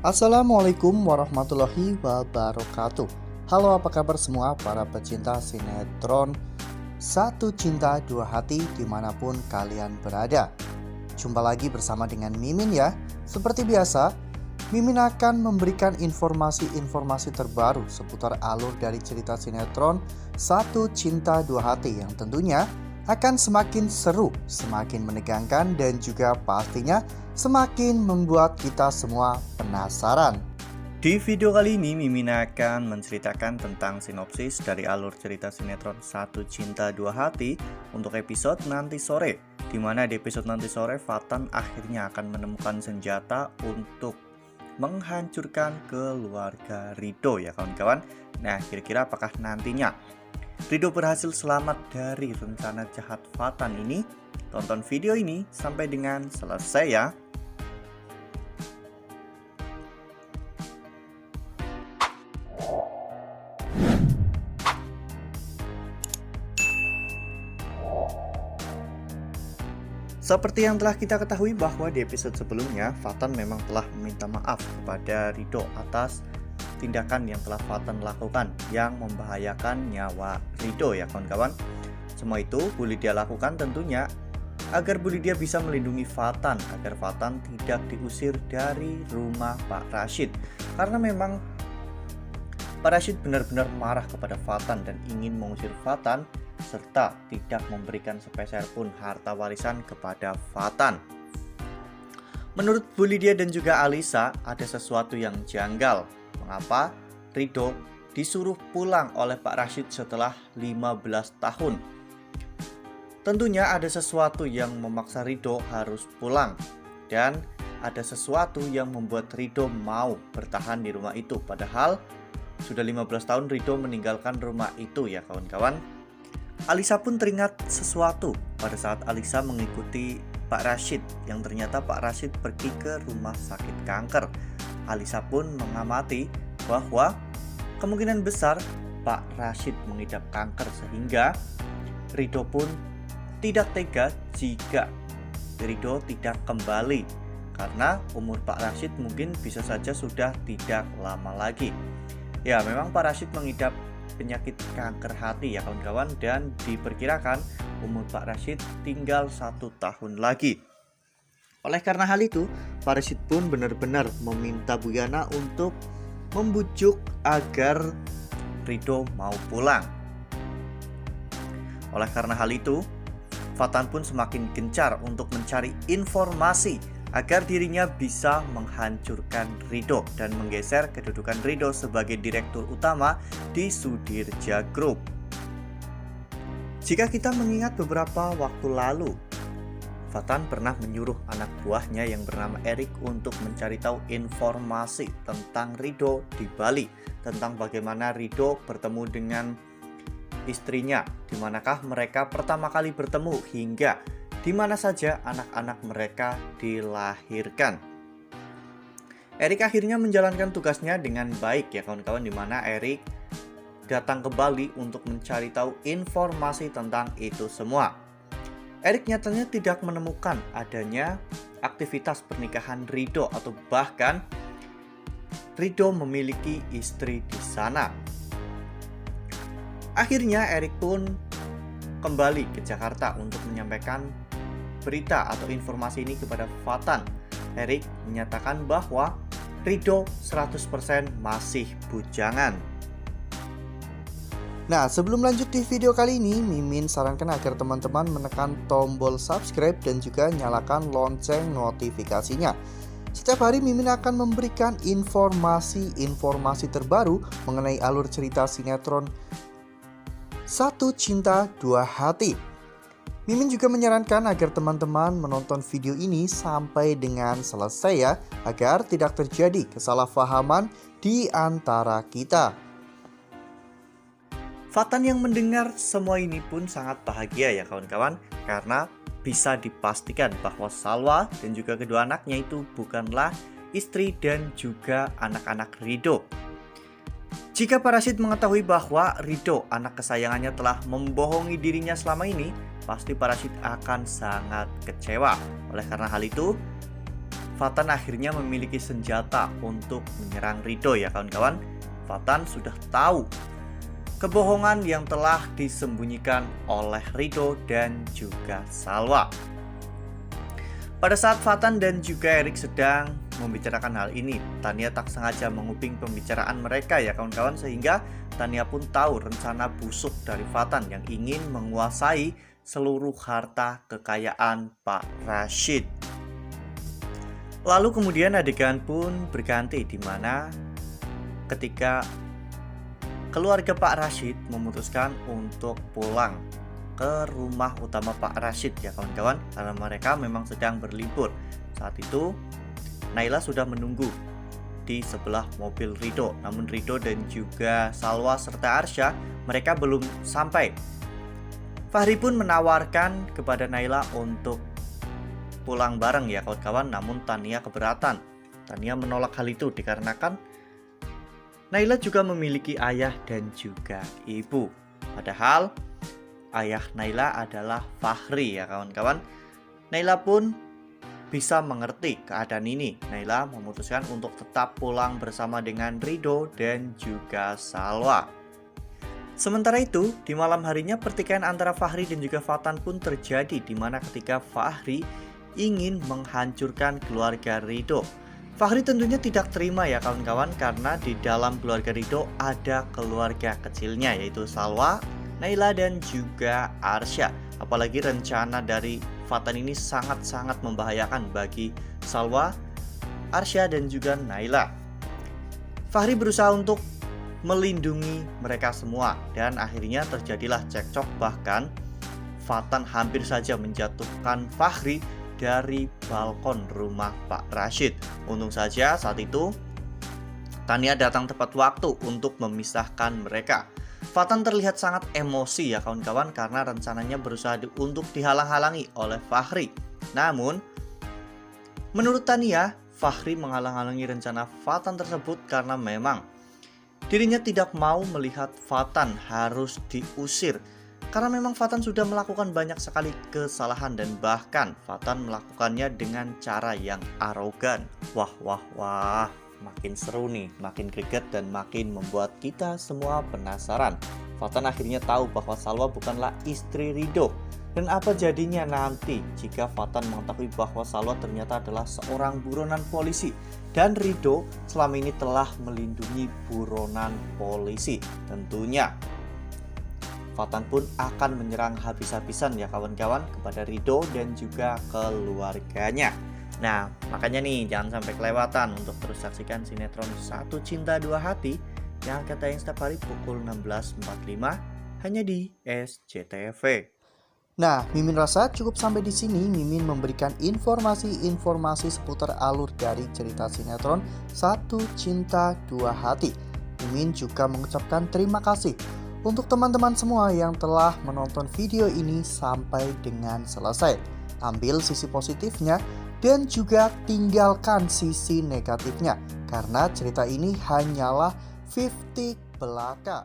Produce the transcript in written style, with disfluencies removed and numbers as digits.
Assalamualaikum warahmatullahi wabarakatuh. Halo, apa kabar semua para pecinta sinetron Satu Cinta Dua Hati dimanapun kalian berada. Jumpa lagi bersama dengan Mimin ya. Seperti biasa, Mimin akan memberikan informasi-informasi terbaru seputar alur dari cerita sinetron Satu Cinta Dua Hati yang tentunya akan semakin seru, semakin menegangkan, dan juga pastinya semakin membuat kita semua penasaran. Di video kali ini Mimin akan menceritakan tentang sinopsis dari alur cerita sinetron Satu Cinta Dua Hati untuk episode nanti sore, di mana di episode nanti sore Fatan akhirnya akan menemukan senjata untuk menghancurkan keluarga Ridho ya kawan-kawan. Nah, kira-kira apakah nantinya Ridho berhasil selamat dari rencana jahat Fatan ini? Tonton video ini sampai dengan selesai ya. Seperti yang telah kita ketahui bahwa di episode sebelumnya Fatan memang telah meminta maaf kepada Ridho atas tindakan yang telah Fatan lakukan yang membahayakan nyawa Ridho ya kawan-kawan. Semua itu Bu Lydia lakukan tentunya agar Bu Lydia bisa melindungi Fatan, agar Fatan tidak diusir dari rumah Pak Rashid. Karena memang Pak Rashid benar-benar marah kepada Fatan dan ingin mengusir Fatan serta tidak memberikan sepeser pun harta warisan kepada Fatan. Menurut Bu Lydia dan juga Alisa, ada sesuatu yang janggal. Mengapa Ridho disuruh pulang oleh Pak Rashid setelah 15 tahun? Tentunya ada sesuatu yang memaksa Ridho harus pulang, dan ada sesuatu yang membuat Ridho mau bertahan di rumah itu. Padahal sudah 15 tahun Ridho meninggalkan rumah itu ya kawan-kawan. Alisa pun teringat sesuatu pada saat Alisa mengikuti Pak Rashid, yang ternyata Pak Rashid pergi ke rumah sakit kanker. Alisa pun mengamati bahwa kemungkinan besar Pak Rashid mengidap kanker, sehingga Ridho pun tidak tega jika Ridho tidak kembali, karena umur Pak Rashid mungkin bisa saja sudah tidak lama lagi. Ya, memang Pak Rashid mengidap penyakit kanker hati ya kawan-kawan, dan diperkirakan umur Pak Rashid tinggal 1 tahun lagi. Oleh karena hal itu, Pak Rashid pun benar-benar meminta Bu Yana untuk membujuk agar Ridho mau pulang. Oleh karena hal itu, Fatan pun semakin gencar untuk mencari informasi agar dirinya bisa menghancurkan Ridho dan menggeser kedudukan Ridho sebagai direktur utama di Sudirja Group. Jika kita mengingat beberapa waktu lalu, Fatan pernah menyuruh anak buahnya yang bernama Erik untuk mencari tahu informasi tentang Ridho di Bali, tentang bagaimana Ridho bertemu dengan istrinya, di manakah mereka pertama kali bertemu, hingga di mana saja anak-anak mereka dilahirkan. Erik akhirnya menjalankan tugasnya dengan baik ya kawan-kawan, di mana Erik datang ke Bali untuk mencari tahu informasi tentang itu semua. Erik nyatanya tidak menemukan adanya aktivitas pernikahan Ridho atau bahkan Ridho memiliki istri di sana. Akhirnya Erik pun kembali ke Jakarta untuk menyampaikan berita atau informasi ini kepada Fatan. Erik menyatakan bahwa Ridho 100% masih bujangan. Nah, sebelum lanjut di video kali ini, Mimin sarankan agar teman-teman menekan tombol subscribe dan juga nyalakan lonceng notifikasinya. Setiap hari Mimin akan memberikan informasi-informasi terbaru mengenai alur cerita sinetron Satu Cinta Dua Hati. Mimin juga menyarankan agar teman-teman menonton video ini sampai dengan selesai ya, agar tidak terjadi kesalahpahaman di antara kita. Fatan yang mendengar semua ini pun sangat bahagia ya kawan-kawan, karena bisa dipastikan bahwa Salwa dan juga kedua anaknya itu bukanlah istri dan juga anak-anak Ridho. Jika Pak Rashid mengetahui bahwa Ridho, anak kesayangannya, telah membohongi dirinya selama ini, pasti Pak Rashid akan sangat kecewa. Oleh karena hal itu, Fatan akhirnya memiliki senjata untuk menyerang Rido ya kawan-kawan. Fatan sudah tahu kebohongan yang telah disembunyikan oleh Rido dan juga Salwa. Pada saat Fatan dan juga Erik sedang membicarakan hal ini, Tania tak sengaja menguping pembicaraan mereka ya kawan-kawan, sehingga Tania pun tahu rencana busuk dari Fatan yang ingin menguasai seluruh harta kekayaan Pak Rashid. Lalu kemudian adegan pun berganti di mana ketika keluarga Pak Rashid memutuskan untuk pulang ke rumah utama Pak Rashid ya kawan-kawan, karena mereka memang sedang berlibur. Saat itu Naila sudah menunggu di sebelah mobil Rido, namun Rido dan juga Salwa serta Arsya mereka belum sampai. Fahri pun menawarkan kepada Naila untuk pulang bareng ya kawan-kawan, namun Tania keberatan. Tania menolak hal itu dikarenakan Naila juga memiliki ayah dan juga ibu. Padahal ayah Naila adalah Fahri ya kawan-kawan. Naila pun bisa mengerti keadaan ini. Naila memutuskan untuk tetap pulang bersama dengan Rido dan juga Salwa. Sementara itu, di malam harinya pertikaian antara Fahri dan juga Fatan pun terjadi, di mana ketika Fahri ingin menghancurkan keluarga Rido. Fahri tentunya tidak terima ya kawan-kawan, karena di dalam keluarga Rido ada keluarga kecilnya, yaitu Salwa, Naila dan juga Arsya. Apalagi rencana dari Fatan ini sangat-sangat membahayakan bagi Salwa, Arsya dan juga Naila. Fahri berusaha untuk melindungi mereka semua dan akhirnya terjadilah cekcok, bahkan Fatan hampir saja menjatuhkan Fahri dari balkon rumah Pak Rashid. Untung saja saat itu Tania datang tepat waktu untuk memisahkan mereka. Fatan terlihat sangat emosi ya kawan-kawan, karena rencananya berusaha untuk dihalang-halangi oleh Fahri. Namun menurut Tania, Fahri menghalang-halangi rencana Fatan tersebut karena memang dirinya tidak mau melihat Fatan harus diusir. Karena memang Fatan sudah melakukan banyak sekali kesalahan dan bahkan Fatan melakukannya dengan cara yang arogan. Wah, makin seru nih, makin greget dan makin membuat kita semua penasaran. Fatan akhirnya tahu bahwa Salwa bukanlah istri Rido. Dan apa jadinya nanti jika Fatan mengetahui bahwa Salwa ternyata adalah seorang buronan polisi dan Rido selama ini telah melindungi buronan polisi. Tentunya Fatan pun akan menyerang habis-habisan ya kawan-kawan kepada Rido dan juga keluarganya. Nah, makanya nih jangan sampai kelewatan untuk terus saksikan sinetron Satu Cinta Dua Hati yang akan tayang setiap hari pukul 16.45 hanya di SCTV. Nah, Mimin rasa cukup sampai di sini. Mimin memberikan informasi-informasi seputar alur dari cerita sinetron Satu Cinta Dua Hati. Mimin juga mengucapkan terima kasih untuk teman-teman semua yang telah menonton video ini sampai dengan selesai. Ambil sisi positifnya dan juga tinggalkan sisi negatifnya, karena cerita ini hanyalah 50 belaka.